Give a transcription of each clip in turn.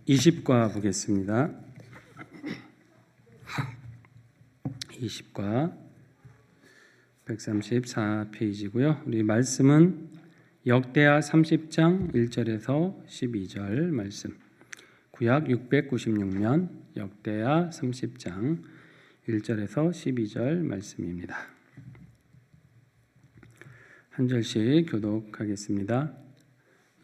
20과 보겠습니다. 20과 134페이지고요. 우리 말씀은 역대하 30장 1절에서 12절 말씀. 구약 696년 역대하 30장 1절에서 12절 말씀입니다. 한 절씩 교독하겠습니다.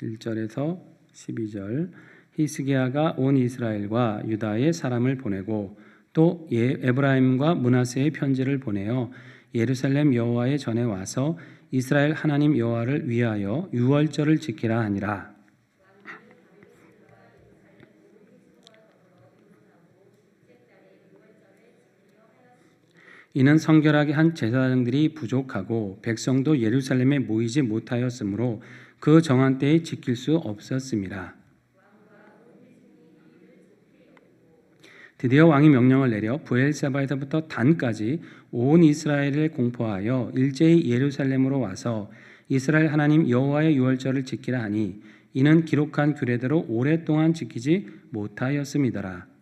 1절에서 12절. 히스기야가 온 이스라엘과 유다의 사람을 보내고 또 에브라임과 므낫세의 편지를 보내어 예루살렘 여호와의 전에 와서 이스라엘 하나님 여호와를 위하여 유월절을 지키라 하니라. 이는 성결하게 한 제사장들이 부족하고 백성도 예루살렘에 모이지 못하였으므로 그 정한 때에 지킬 수 없었습니다. 드디어 왕이 명령을 내려 브엘세바에서부터 단까지 온 이스라엘을 공포하여 일제히 예루살렘으로 와서 이스라엘 하나님 여호와의 유월절을 지키라 하니 이는 기록한 규례대로 오랫동안 지키지 못하였음이더라.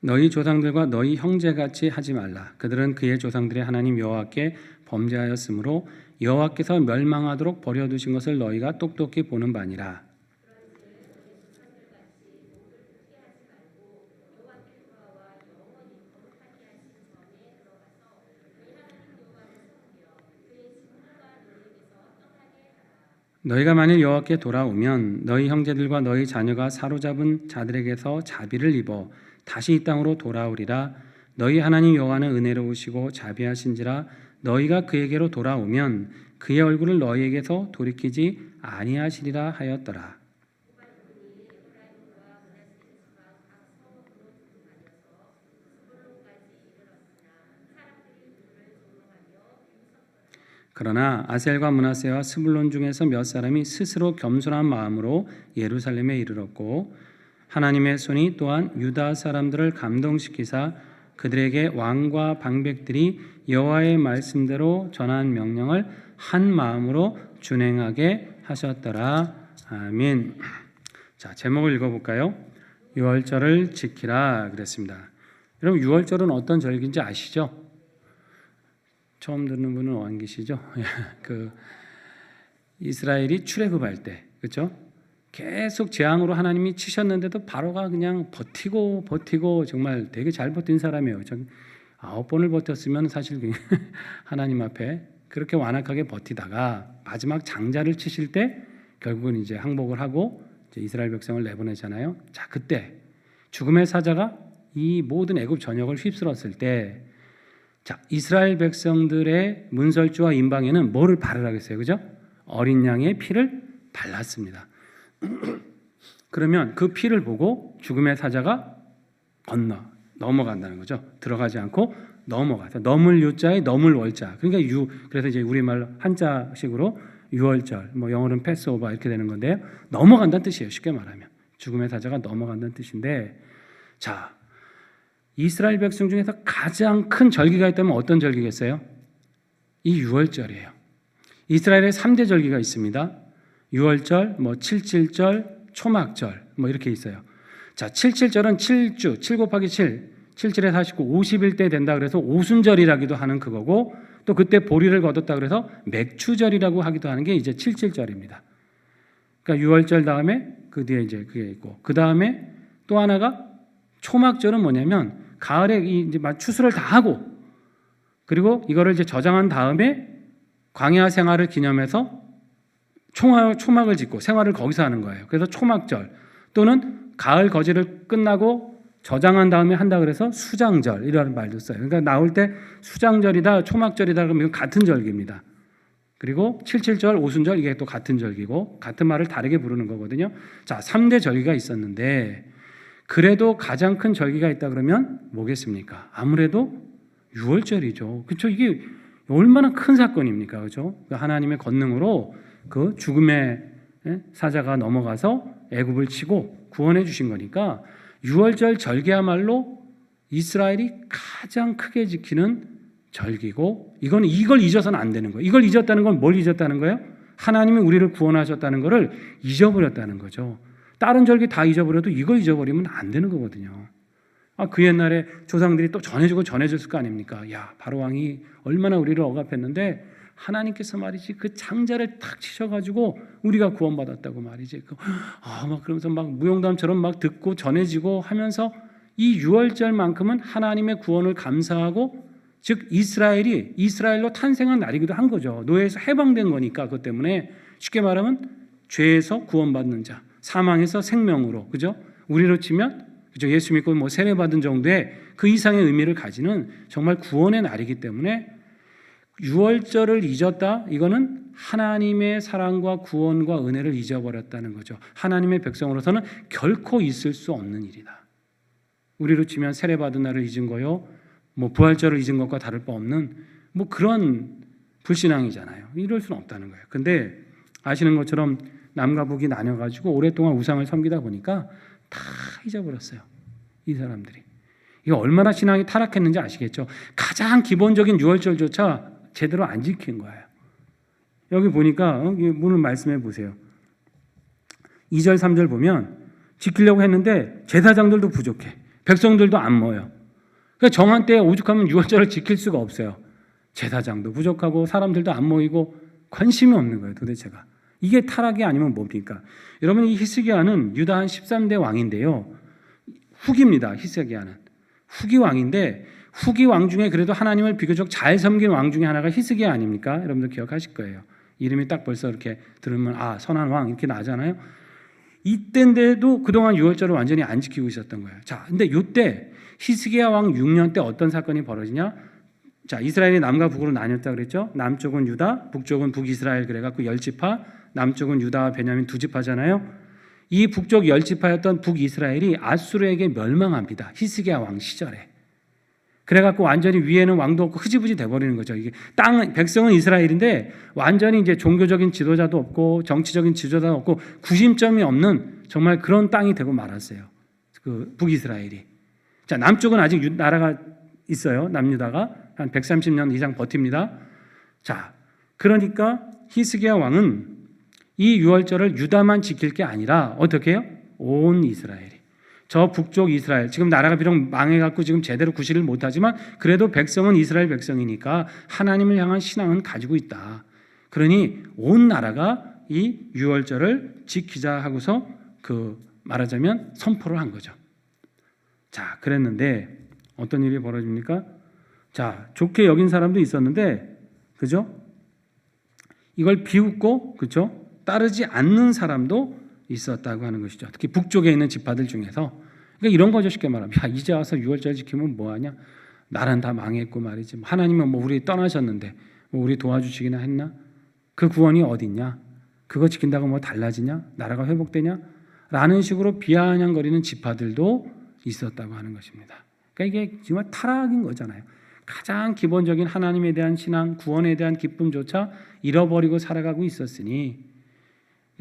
너희 조상들과 너희 형제같이 하지 말라. 그들은 그의 조상들의 하나님 여호와께 범죄하였으므로 여호와께서 멸망하도록 버려두신 것을 너희가 똑똑히 보는 바니라. 너희가 만일 여호와께 돌아오면 너희 형제들과 너희 자녀가 사로잡은 자들에게서 자비를 입어 다시 이 땅으로 돌아오리라. 너희 하나님 여호와는 은혜로우시고 자비하신지라. 너희가 그에게로 돌아오면 그의 얼굴을 너희에게서 돌이키지 아니하시리라 하였더라. 그러나 아셀과 므낫세와 스불론 중에서 몇 사람이 스스로 겸손한 마음으로 예루살렘에 이르렀고 하나님의 손이 또한 유다 사람들을 감동시키사 그들에게 왕과 방백들이 여호와의 말씀대로 전한 명령을 한 마음으로 준행하게 하셨더라. 아멘. 자, 제목을 읽어볼까요? 유월절을 지키라 그랬습니다. 여러분, 유월절은 어떤 절기인지 아시죠? 처음 듣는 분은 안 계시죠? 그 이스라엘이 출애굽할 때, 그렇죠? 계속 재앙으로 하나님이 치셨는데도 바로가 그냥 버티고 정말 되게 잘 버틴 사람이에요. 9번을 버텼으면 사실 하나님 앞에 그렇게 완악하게 버티다가 마지막 장자를 치실 때 결국은 이제 항복을 하고 이제 이스라엘 백성을 내보내잖아요. 자, 그때 죽음의 사자가 이 모든 애굽 전역을 휩쓸었을 때, 자, 이스라엘 백성들의 문설주와 임방에는 뭐를 바르라겠어요, 그죠? 어린 양의 피를 발랐습니다. 그러면 그 피를 보고 죽음의 사자가 넘어간다는 거죠. 들어가지 않고 넘어가서 넘을 유자에 넘을 월자. 그러니까 그래서 이제 우리말로 한자식으로 유월절, 뭐 영어로는 패스오버 이렇게 되는 건데요. 넘어간다는 뜻이에요. 쉽게 말하면 죽음의 사자가 넘어간다는 뜻인데, 자, 이스라엘 백성 중에서 가장 큰 절기가 있다면 어떤 절기겠어요? 이 유월절이에요. 이스라엘에 3대 절기가 있습니다. 유월절, 뭐 77절, 초막절, 뭐 이렇게 있어요. 자, 77절은 7주, 7 곱하기 7, 77에 49, 50일 된다 그래서 오순절이라기도 하는 그거고, 또 그때 보리를 거뒀다 그래서 맥추절이라고 하기도 하는 게 이제 77절입니다. 그러니까 유월절 다음에 그 뒤에 이제 그게 있고, 그 다음에 또 하나가 초막절은 뭐냐면 가을에 이제 추수를 다 하고, 그리고 이거를 이제 저장한 다음에 광야 생활을 기념해서 초막을 짓고 생활을 거기서 하는 거예요. 그래서 초막절, 또는 가을 거지를 끝나고 저장한 다음에 한다 그래서 수장절 이라는 말도 써요. 그러니까 나올 때 수장절이다 초막절이다 그러면 이건 같은 절기입니다. 그리고 77절 오순절 이게 또 같은 절기고 같은 말을 다르게 부르는 거거든요. 자, 3대 절기가 있었는데 그래도 가장 큰 절기가 있다 그러면 뭐겠습니까? 아무래도 유월절이죠. 그렇죠? 이게 얼마나 큰 사건입니까, 그렇죠? 하나님의 권능으로 그 죽음의 사자가 넘어가서 애굽을 치고 구원해 주신 거니까 유월절 절기야말로 이스라엘이 가장 크게 지키는 절기고 이걸 잊어서는 안 되는 거예요. 이걸 잊었다는 건 뭘 잊었다는 거예요? 하나님이 우리를 구원하셨다는 것을 잊어버렸다는 거죠. 다른 절기 다 잊어버려도 이걸 잊어버리면 안 되는 거거든요. 그 옛날에 조상들이 또 전해주고 전해줬을 거 아닙니까? 야, 바로왕이 얼마나 우리를 억압했는데 하나님께서 말이지 그 장자를 탁 치셔가지고 우리가 구원받았다고 말이지. 막 그러면서 막 무용담처럼 막 듣고 전해지고 하면서 이 유월절만큼은 하나님의 구원을 감사하고 즉 이스라엘로 탄생한 날이기도 한 거죠. 노예에서 해방된 거니까 그것 때문에 쉽게 말하면 죄에서 구원받는 자, 사망에서 생명으로, 그죠? 우리로 치면 그죠? 예수 믿고 뭐 세례 받은 정도의 그 이상의 의미를 가지는 정말 구원의 날이기 때문에 유월절을 잊었다. 이거는 하나님의 사랑과 구원과 은혜를 잊어버렸다는 거죠. 하나님의 백성으로서는 결코 있을 수 없는 일이다. 우리로 치면 세례 받은 날을 잊은 거요. 뭐 부활절을 잊은 것과 다를 바 없는 뭐 그런 불신앙이잖아요. 이럴 수는 없다는 거예요. 근데 아시는 것처럼 남과 북이 나뉘어가지고 오랫동안 우상을 섬기다 보니까 다 잊어버렸어요. 이 사람들이. 이거 얼마나 신앙이 타락했는지 아시겠죠? 가장 기본적인 유월절조차 제대로 안 지킨 거예요. 여기 보니까 오늘 말씀해 보세요. 2절 3절 보면 지키려고 했는데 제사장들도 부족해. 백성들도 안 모여. 그러니까 정한 때에 오죽하면 유월절을 지킬 수가 없어요. 제사장도 부족하고 사람들도 안 모이고 관심이 없는 거예요. 도대체가. 이게 타락이 아니면 뭡니까? 여러분 이 히스기야는 유다 한 13대 왕인데요. 후기입니다. 히스기야는. 후기 왕인데 후기 왕 중에 그래도 하나님을 비교적 잘 섬긴 왕 중에 하나가 히스기야 아닙니까? 여러분들 기억하실 거예요. 이름이 딱 벌써 이렇게 들으면 선한 왕 이렇게 나잖아요. 이때인데도 그동안 유월절을 완전히 안 지키고 있었던 거예요. 자, 근데 이때 히스기야 왕 6년 때 어떤 사건이 벌어지냐? 자, 이스라엘이 남과 북으로 나뉘었다 그랬죠. 남쪽은 유다, 북쪽은 북이스라엘 그래갖고 10지파, 남쪽은 유다와 베냐민 2지파잖아요. 이 북쪽 10지파였던 북이스라엘이 아수르에게 멸망합니다. 히스기야 왕 시절에. 그래갖고 완전히 위에는 왕도 없고 흐지부지 돼버리는 거죠. 이게 백성은 이스라엘인데 완전히 이제 종교적인 지도자도 없고 정치적인 지도자도 없고 구심점이 없는 정말 그런 땅이 되고 말았어요. 그 북이스라엘이. 자, 남쪽은 아직 나라가 있어요. 남유다가 한 130년 이상 버팁니다. 자, 그러니까 히스기야 왕은 이 유월절을 유다만 지킬 게 아니라 어떻게 해요? 온 이스라엘이. 저 북쪽 이스라엘, 지금 나라가 비록 망해갖고 지금 제대로 구실을 못하지만 그래도 백성은 이스라엘 백성이니까 하나님을 향한 신앙은 가지고 있다. 그러니 온 나라가 이 유월절을 지키자 하고서 말하자면 선포를 한 거죠. 자, 그랬는데 어떤 일이 벌어집니까? 자, 좋게 여긴 사람도 있었는데, 그죠? 이걸 비웃고, 그죠? 따르지 않는 사람도 있었다고 하는 것이죠. 특히 북쪽에 있는 지파들 중에서. 그러니까 이런 거죠. 쉽게 말하면. 야, 이제 와서 유월절 지키면 뭐하냐? 나라는 다 망했고 말이지. 하나님은 뭐 우리 떠나셨는데 뭐 우리 도와주시기나 했나? 그 구원이 어딨냐? 그거 지킨다고 뭐 달라지냐? 나라가 회복되냐? 라는 식으로 비아냥거리는 지파들도 있었다고 하는 것입니다. 그러니까 이게 정말 타락인 거잖아요. 가장 기본적인 하나님에 대한 신앙, 구원에 대한 기쁨조차 잃어버리고 살아가고 있었으니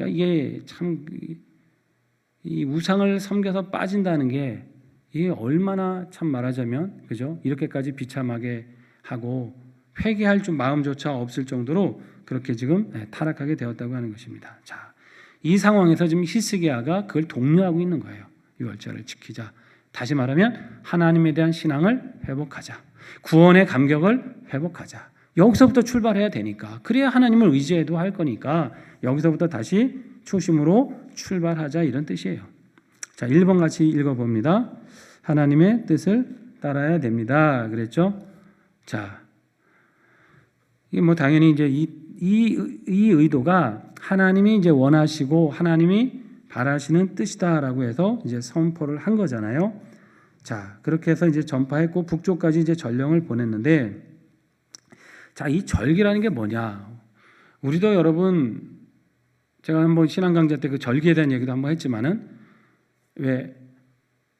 이게 참 이 우상을 섬겨서 빠진다는 게 이게 얼마나 참 말하자면 그죠? 이렇게까지 비참하게 하고 회개할 줄 마음조차 없을 정도로 그렇게 지금 타락하게 되었다고 하는 것입니다. 자, 이 상황에서 지금 히스기야가 그걸 독려하고 있는 거예요. 유월절을 지키자. 다시 말하면 하나님에 대한 신앙을 회복하자. 구원의 감격을 회복하자. 여기서부터 출발해야 되니까. 그래야 하나님을 의지해도 할 거니까 여기서부터 다시 초심으로 출발하자 이런 뜻이에요. 자, 1번 같이 읽어봅니다. 하나님의 뜻을 따라야 됩니다. 그랬죠? 자, 이게 뭐 당연히 이제 이 의도가 하나님이 이제 원하시고 하나님이 바라시는 뜻이다라고 해서 이제 선포를 한 거잖아요. 자, 그렇게 해서 이제 전파했고 북쪽까지 이제 전령을 보냈는데, 자, 이 절기라는 게 뭐냐? 우리도 여러분 제가 한번 신앙 강좌 때 그 절기에 대한 얘기도 한번 했지만은 왜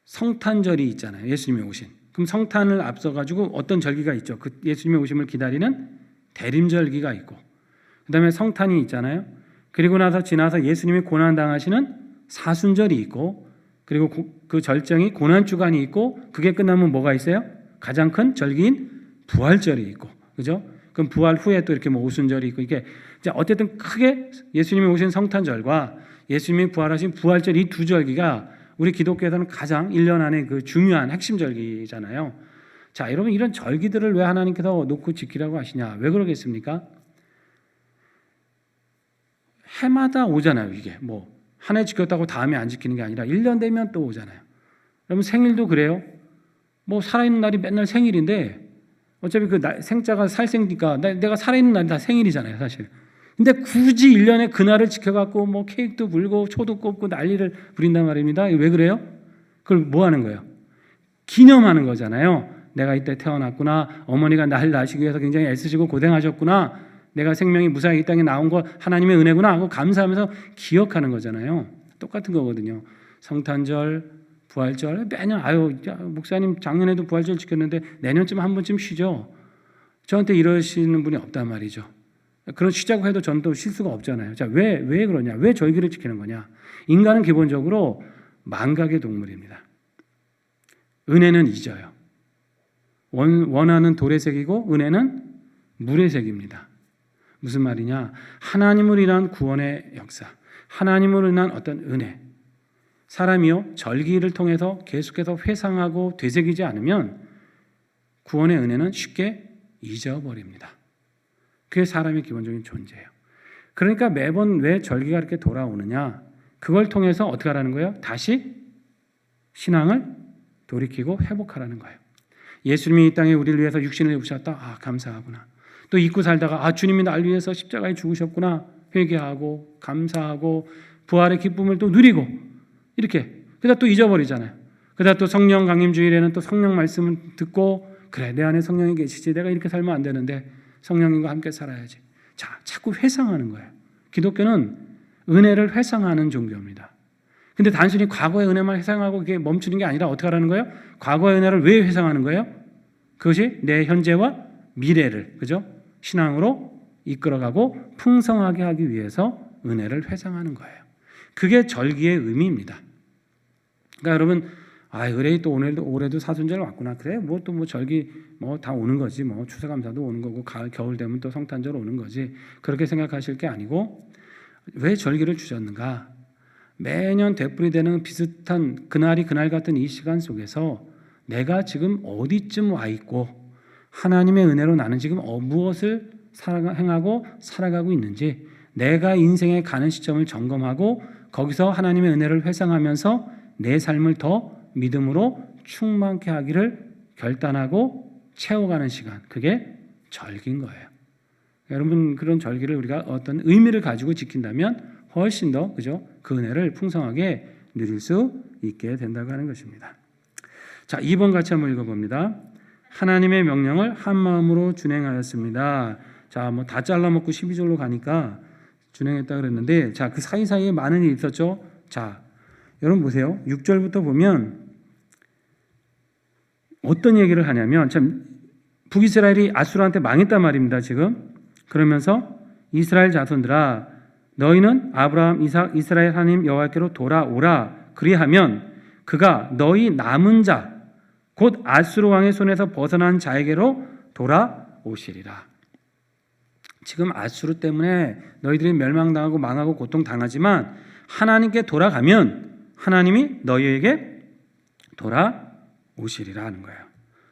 성탄절이 있잖아요. 예수님이 오신. 그럼 성탄을 앞서 가지고 어떤 절기가 있죠? 그 예수님의 오심을 기다리는 대림절기가 있고 그다음에 성탄이 있잖아요. 그리고 나서 지나서 예수님이 고난당하시는 사순절이 있고 그리고 그 절정이 고난주간이 있고 그게 끝나면 뭐가 있어요? 가장 큰 절기인 부활절이 있고 그죠? 그럼 부활 후에 또 이렇게 뭐 오순절이 있고 이게 이제 어쨌든 크게 예수님이 오신 성탄절과 예수님이 부활하신 부활절 이 두 절기가 우리 기독교에서는 가장 1년 안에 그 중요한 핵심 절기잖아요. 자, 여러분 이런 절기들을 왜 하나님께서 놓고 지키라고 하시냐? 왜 그러겠습니까? 해마다 오잖아요. 이게 뭐 한 해 지켰다고 다음에 안 지키는 게 아니라 1년 되면 또 오잖아요. 여러분 생일도 그래요. 뭐 살아있는 날이 맨날 생일인데 어차피 그 생자가 살생니까 내가 살아있는 날이 다 생일이잖아요, 사실. 근데 굳이 1년에 그날을 지켜갖고 뭐 케이크도 불고 초도 꼽고 난리를 부린단 말입니다. 왜 그래요? 그걸 뭐 하는 거예요? 기념하는 거잖아요. 내가 이때 태어났구나. 어머니가 날 낳으시기 위해서 굉장히 애쓰시고 고생하셨구나. 내가 생명이 무사히 이 땅에 나온 거 하나님의 은혜구나 하고 감사하면서 기억하는 거잖아요. 똑같은 거거든요. 성탄절, 부활절 매년 목사님 작년에도 부활절 지켰는데 내년쯤 한 번쯤 쉬죠. 저한테 이러시는 분이 없단 말이죠. 그런 쉬자고 해도 전 또 쉴 수가 없잖아요. 자, 왜 그러냐? 왜 절기를 지키는 거냐? 인간은 기본적으로 망각의 동물입니다. 은혜는 잊어요. 원하는 돌의 색이고 은혜는 물의 색입니다. 무슨 말이냐? 하나님을 인한 구원의 역사, 하나님을 인한 어떤 은혜. 사람이요 절기를 통해서 계속해서 회상하고 되새기지 않으면 구원의 은혜는 쉽게 잊어버립니다. 그게 사람의 기본적인 존재예요. 그러니까 매번 왜 절기가 이렇게 돌아오느냐? 그걸 통해서 어떻게 하라는 거예요? 다시 신앙을 돌이키고 회복하라는 거예요. 예수님이 이 땅에 우리를 위해서 육신을 입으셨다. 감사하구나. 또 잊고 살다가 주님이 날 위해서 십자가에 죽으셨구나. 회개하고 감사하고 부활의 기쁨을 또 누리고 이렇게 그러다 또 잊어버리잖아요. 그러다 또 성령 강림 주일에는 또 성령 말씀을 듣고 그래 내 안에 성령이 계시지 내가 이렇게 살면 안 되는데 성령님과 함께 살아야지. 자, 자꾸 회상하는 거예요. 기독교는 은혜를 회상하는 종교입니다. 근데 단순히 과거의 은혜만 회상하고 그게 멈추는 게 아니라 어떻게 하라는 거예요? 과거의 은혜를 왜 회상하는 거예요? 그것이 내 현재와 미래를 그죠? 신앙으로 이끌어가고 풍성하게 하기 위해서 은혜를 회상하는 거예요. 그게 절기의 의미입니다. 그러니까 여러분, 의뢰이 또 올해도 사순절 왔구나. 그래, 뭐 또 뭐 절기 뭐 다 오는 거지. 뭐 추수감사도 오는 거고 가을 겨울 되면 또 성탄절 오는 거지. 그렇게 생각하실 게 아니고 왜 절기를 주셨는가? 매년 되풀이되는 비슷한 그날이 그날 같은 이 시간 속에서 내가 지금 어디쯤 와 있고 하나님의 은혜로 나는 지금 무엇을 행하고 살아가고 있는지 내가 인생에 가는 시점을 점검하고 거기서 하나님의 은혜를 회상하면서 내 삶을 더 믿음으로 충만케 하기를 결단하고 채워가는 시간, 그게 절기인 거예요. 여러분 그런 절기를 우리가 어떤 의미를 가지고 지킨다면 훨씬 더 그죠? 그 은혜를 풍성하게 누릴 수 있게 된다고 하는 것입니다. 자, 2번 같이 한번 읽어봅니다. 하나님의 명령을 한 마음으로 준행하였습니다. 자, 뭐 다 잘라먹고 12절로 가니까 준행했다 그랬는데, 자, 그 사이사이에 많은 일이 있었죠. 자, 여러분 보세요. 6절부터 보면 어떤 얘기를 하냐면, 참 북이스라엘이 아수르한테 망했단 말입니다. 지금 그러면서 이스라엘 자손들아, 너희는 아브라함, 이삭, 이스라엘 하나님 여호와께로 돌아오라. 그리하면 그가 너희 남은 자 곧 아수르 왕의 손에서 벗어난 자에게로 돌아오시리라. 지금 아수르 때문에 너희들이 멸망당하고 망하고 고통당하지만 하나님께 돌아가면 하나님이 너희에게 돌아오시리라 하는 거예요.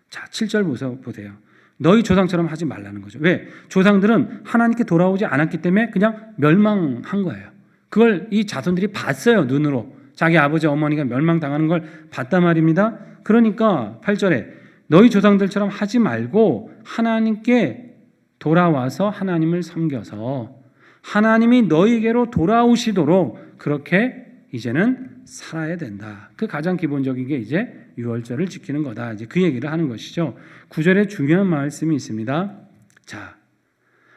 자, 7절 보세요. 너희 조상처럼 하지 말라는 거죠. 왜? 조상들은 하나님께 돌아오지 않았기 때문에 그냥 멸망한 거예요. 그걸 이 자손들이 봤어요. 눈으로. 자기 아버지 어머니가 멸망당하는 걸 봤단 말입니다. 그러니까 8절에 너희 조상들처럼 하지 말고 하나님께 돌아와서 하나님을 섬겨서 하나님이 너희에게로 돌아오시도록 그렇게 이제는 살아야 된다. 그 가장 기본적인 게 이제 유월절을 지키는 거다. 이제 그 얘기를 하는 것이죠. 9절에 중요한 말씀이 있습니다. 자,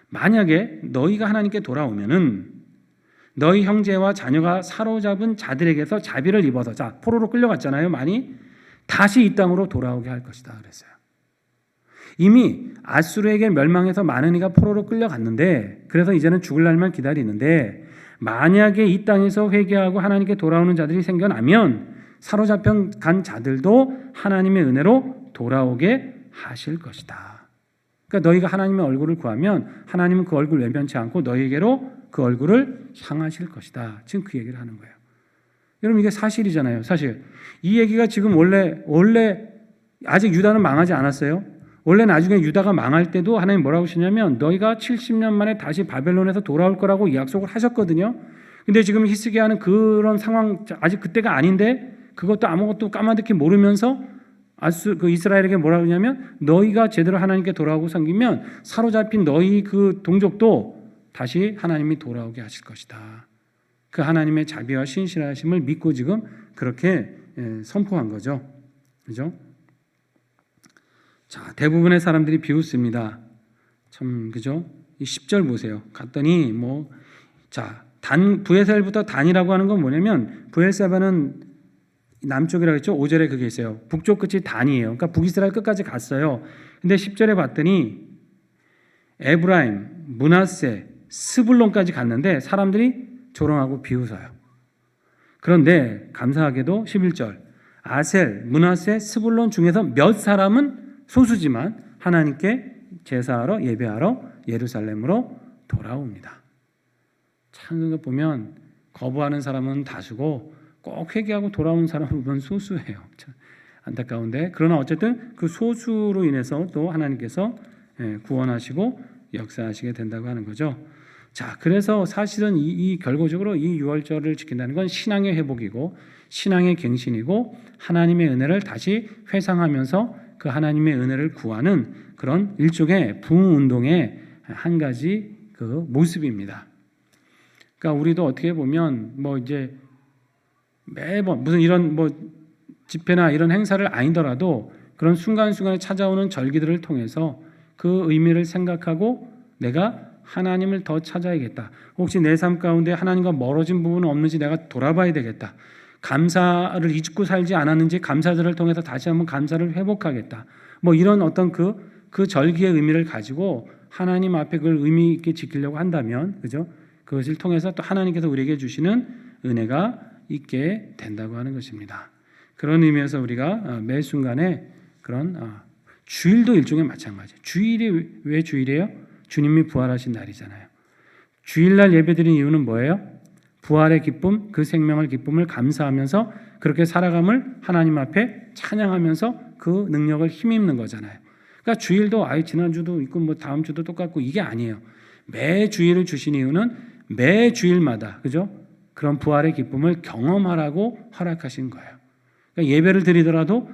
만약에 너희가 하나님께 돌아오면은 너희 형제와 자녀가 사로잡은 자들에게서 자비를 입어서, 자, 포로로 끌려갔잖아요. 많이 다시 이 땅으로 돌아오게 할 것이다 그랬어요. 이미 아수르에게 멸망해서 많은 이가 포로로 끌려갔는데 그래서 이제는 죽을 날만 기다리는데 만약에 이 땅에서 회개하고 하나님께 돌아오는 자들이 생겨나면 사로잡혀 간 자들도 하나님의 은혜로 돌아오게 하실 것이다. 그러니까 너희가 하나님의 얼굴을 구하면 하나님은 그 얼굴 외면치 않고 너희에게로 그 얼굴을 향하실 것이다. 지금 그 얘기를 하는 거예요. 여러분 이게 사실이잖아요. 사실 이 얘기가 지금 원래 아직 유다는 망하지 않았어요. 원래 나중에 유다가 망할 때도 하나님 뭐라고 하시냐면 너희가 70년 만에 다시 바벨론에서 돌아올 거라고 약속을 하셨거든요. 근데 지금 히스기야는 그런 상황 아직 그때가 아닌데 그것도 아무것도 까마득히 모르면서 이스라엘에게 뭐라고 하냐면 너희가 제대로 하나님께 돌아오고 섬기면 사로잡힌 너희 그 동족도 다시 하나님이 돌아오게 하실 것이다. 그 하나님의 자비와 신실하심을 믿고 지금 그렇게 선포한 거죠. 그죠? 자, 대부분의 사람들이 비웃습니다. 참, 그죠? 이 10절 보세요. 갔더니 부에셀부터 단이라고 하는 건 뭐냐면 부엘세바는 남쪽이라고 했죠. 5절에 그게 있어요. 북쪽 끝이 단이에요. 그러니까 북이스라엘 끝까지 갔어요. 근데 10절에 봤더니 에브라임, 므낫세, 스불론까지 갔는데 사람들이 조롱하고 비웃어요. 그런데 감사하게도 11절 아셀, 므낫세, 스불론 중에서 몇 사람은 소수지만 하나님께 제사하러 예배하러 예루살렘으로 돌아옵니다. 참 보면 거부하는 사람은 다수고 꼭 회개하고 돌아오는 사람은 보면 소수예요. 참 안타까운데 그러나 어쨌든 그 소수로 인해서 또 하나님께서 구원하시고 역사하시게 된다고 하는 거죠. 자, 그래서 사실은 이 결과적으로 이 유월절을 지킨다는 건 신앙의 회복이고 신앙의 갱신이고 하나님의 은혜를 다시 회상하면서 그 하나님의 은혜를 구하는 그런 일종의 부흥운동의 한 가지 그 모습입니다. 그러니까 우리도 어떻게 보면 이제 매번 무슨 이런 집회나 이런 행사를 아니더라도 그런 순간순간에 찾아오는 절기들을 통해서 그 의미를 생각하고 내가 하나님을 더 찾아야겠다. 혹시 내 삶 가운데 하나님과 멀어진 부분은 없는지 내가 돌아봐야 되겠다. 감사를 잊고 살지 않았는지 감사들을 통해서 다시 한번 감사를 회복하겠다. 이런 어떤 그 절기의 의미를 가지고 하나님 앞에 그걸 의미 있게 지키려고 한다면, 그죠? 그것을 통해서 또 하나님께서 우리에게 주시는 은혜가 있게 된다고 하는 것입니다. 그런 의미에서 우리가 매 순간에 그런 주일도 일종의 마찬가지예요. 주일이 왜 주일이에요? 주님이 부활하신 날이잖아요. 주일날 예배드리는 이유는 뭐예요? 부활의 기쁨, 그 생명의 기쁨을 감사하면서 그렇게 살아감을 하나님 앞에 찬양하면서 그 능력을 힘입는 거잖아요. 그러니까 주일도 지난주도 있고 다음 주도 똑같고 이게 아니에요. 매 주일을 주신 이유는 매 주일마다 그죠? 그런 부활의 기쁨을 경험하라고 허락하신 거예요. 그러니까 예배를 드리더라도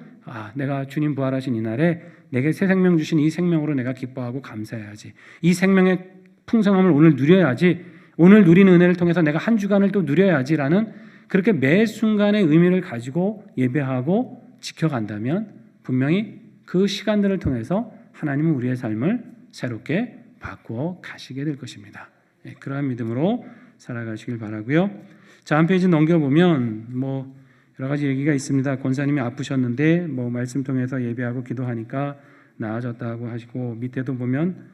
내가 주님 부활하신 이날에 내게 새 생명 주신 이 생명으로 내가 기뻐하고 감사해야지. 이 생명의 풍성함을 오늘 누려야지. 오늘 누리는 은혜를 통해서 내가 한 주간을 또 누려야지라는 그렇게 매 순간의 의미를 가지고 예배하고 지켜간다면 분명히 그 시간들을 통해서 하나님은 우리의 삶을 새롭게 바꾸어 가시게 될 것입니다. 그러한 믿음으로 살아가시길 바라고요. 자, 한 페이지 넘겨보면 여러 가지 얘기가 있습니다. 권사님이 아프셨는데 말씀 통해서 예배하고 기도하니까 나아졌다고 하시고 밑에도 보면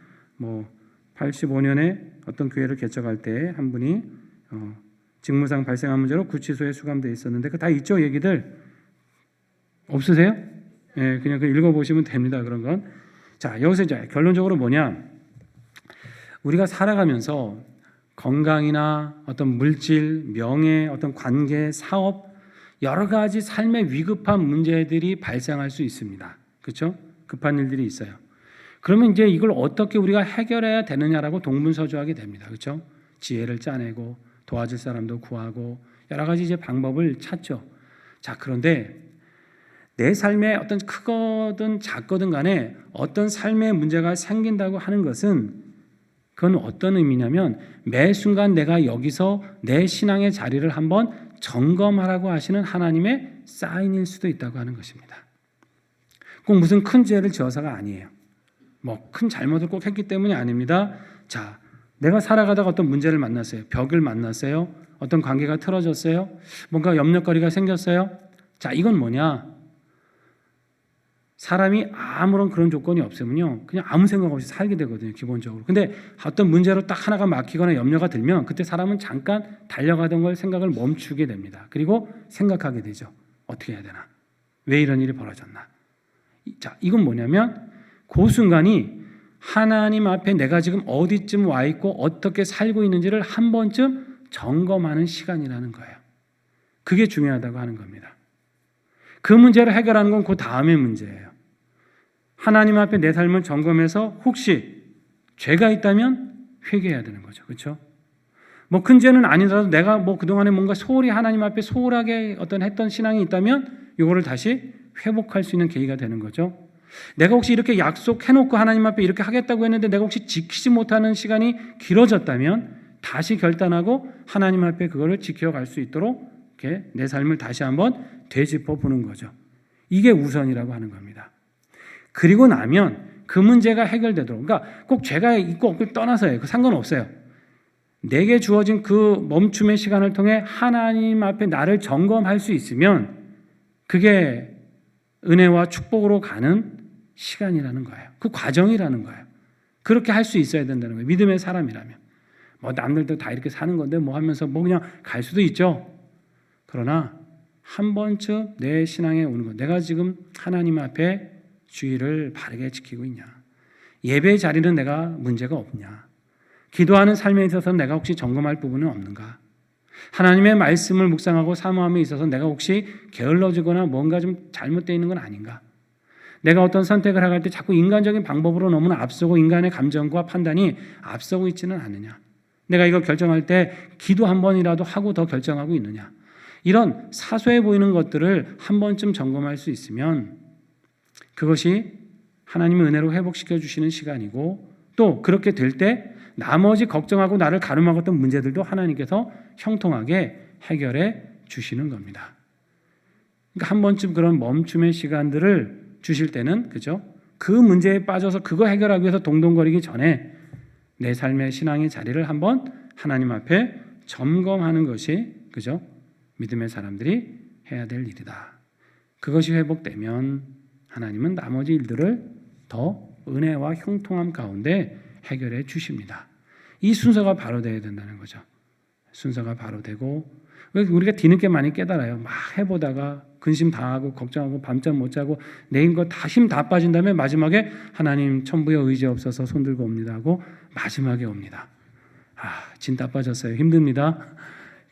85년에 어떤 교회를 개척할 때 한 분이 직무상 발생한 문제로 구치소에 수감되어 있었는데 그 다 있죠 얘기들 없으세요? 그냥 읽어보시면 됩니다. 그런 건. 자, 여기서 이제 결론적으로 뭐냐? 우리가 살아가면서 건강이나 어떤 물질, 명예, 어떤 관계, 사업 여러 가지 삶의 위급한 문제들이 발생할 수 있습니다. 그렇죠? 급한 일들이 있어요. 그러면 이제 이걸 어떻게 우리가 해결해야 되느냐라고 동분서주하게 됩니다. 그렇죠? 지혜를 짜내고 도와줄 사람도 구하고 여러 가지 이제 방법을 찾죠. 자, 그런데 내 삶에 어떤 크거든 작거든 간에 어떤 삶의 문제가 생긴다고 하는 것은 그건 어떤 의미냐면 매 순간 내가 여기서 내 신앙의 자리를 한번 점검하라고 하시는 하나님의 사인일 수도 있다고 하는 것입니다. 꼭 무슨 큰 죄를 지어서가 아니에요. 큰 잘못을 꼭 했기 때문이 아닙니다. 자, 내가 살아가다가 어떤 문제를 만났어요. 벽을 만났어요. 어떤 관계가 틀어졌어요. 뭔가 염려거리가 생겼어요. 자, 이건 뭐냐? 사람이 아무런 그런 조건이 없으면요, 그냥 아무 생각 없이 살게 되거든요, 기본적으로. 근데 어떤 문제로 딱 하나가 막히거나 염려가 들면 그때 사람은 잠깐 달려가던 걸 생각을 멈추게 됩니다. 그리고 생각하게 되죠. 어떻게 해야 되나? 왜 이런 일이 벌어졌나? 자, 이건 뭐냐면 그 순간이 하나님 앞에 내가 지금 어디쯤 와 있고 어떻게 살고 있는지를 한 번쯤 점검하는 시간이라는 거예요. 그게 중요하다고 하는 겁니다. 그 문제를 해결하는 건 그 다음의 문제예요. 하나님 앞에 내 삶을 점검해서 혹시 죄가 있다면 회개해야 되는 거죠. 그렇죠? 뭐 큰 죄는 아니더라도 내가 뭐 그동안에 뭔가 소홀히 하나님 앞에 소홀하게 했던 신앙이 있다면 이거를 다시 회복할 수 있는 계기가 되는 거죠. 내가 혹시 이렇게 약속해놓고 하나님 앞에 이렇게 하겠다고 했는데 내가 혹시 지키지 못하는 시간이 길어졌다면 다시 결단하고 하나님 앞에 그거를 지켜갈 수 있도록 이렇게 내 삶을 다시 한번 되짚어 보는 거죠. 이게 우선이라고 하는 겁니다. 그리고 나면 그 문제가 해결되도록, 그러니까 꼭 죄가 있고 없고를 떠나서요. 그 상관없어요. 내게 주어진 그 멈춤의 시간을 통해 하나님 앞에 나를 점검할 수 있으면 그게 은혜와 축복으로 가는 시간이라는 거예요. 그 과정이라는 거예요. 그렇게 할 수 있어야 된다는 거예요. 믿음의 사람이라면. 뭐 남들도 다 이렇게 사는 건데 뭐 하면서 뭐 그냥 갈 수도 있죠. 그러나 한 번쯤 내 신앙에 오는 것, 내가 지금 하나님 앞에 주의를 바르게 지키고 있냐, 예배 자리는 내가 문제가 없냐, 기도하는 삶에 있어서 내가 혹시 점검할 부분은 없는가, 하나님의 말씀을 묵상하고 사모함에 있어서 내가 혹시 게을러지거나 뭔가 좀 잘못되어 있는 건 아닌가, 내가 어떤 선택을 할 때 자꾸 인간적인 방법으로 너무나 앞서고 인간의 감정과 판단이 앞서고 있지는 않느냐, 내가 이거 결정할 때 기도 한 번이라도 하고 더 결정하고 있느냐, 이런 사소해 보이는 것들을 한 번쯤 점검할 수 있으면 그것이 하나님의 은혜로 회복시켜 주시는 시간이고, 또 그렇게 될 때 나머지 걱정하고 나를 가름하고 문제들도 하나님께서 형통하게 해결해 주시는 겁니다. 그러니까 한 번쯤 그런 멈춤의 시간들을 주실 때는, 그죠? 그 문제에 빠져서 그거 해결하기 위해서 동동거리기 전에 내 삶의 신앙의 자리를 한번 하나님 앞에 점검하는 것이, 그죠? 믿음의 사람들이 해야 될 일이다. 그것이 회복되면 하나님은 나머지 일들을 더 은혜와 형통함 가운데 해결해 주십니다. 이 순서가 바로 돼야 된다는 거죠. 순서가 바로 되고, 우리가 뒤늦게 많이 깨달아요. 막 해보다가 근심 다 하고 걱정하고 밤잠 못 자고 내인 거 다 힘 다 빠진 다음에 마지막에 하나님 천부여 의지 없어서 손들고 옵니다 하고 마지막에 옵니다. 진 다 빠졌어요. 힘듭니다.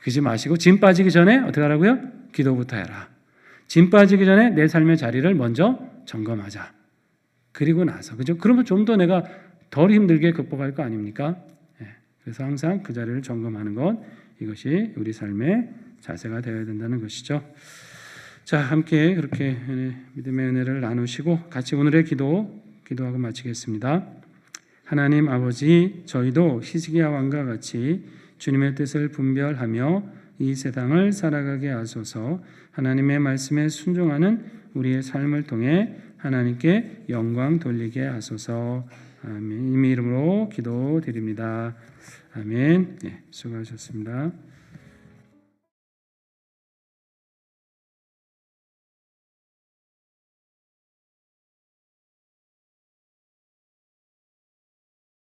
그러지 마시고 진 빠지기 전에 어떻게 하라고요? 기도부터 해라. 진 빠지기 전에 내 삶의 자리를 먼저 점검하자. 그리고 나서, 그죠? 그러면 좀 더 내가 덜 힘들게 극복할 거 아닙니까? 그래서 항상 그 자리를 점검하는 것, 이것이 우리 삶의 자세가 되어야 된다는 것이죠. 자, 함께 그렇게 믿음의 은혜를 나누시고 같이 오늘의 기도하고 마치겠습니다. 하나님 아버지, 저희도 히스기야 왕과 같이 주님의 뜻을 분별하며 이 세상을 살아가게 하소서. 하나님의 말씀에 순종하는 우리의 삶을 통해 하나님께 영광 돌리게 하소서. 아멘. 이미 이름으로 기도드립니다. 아멘. 수고하셨습니다.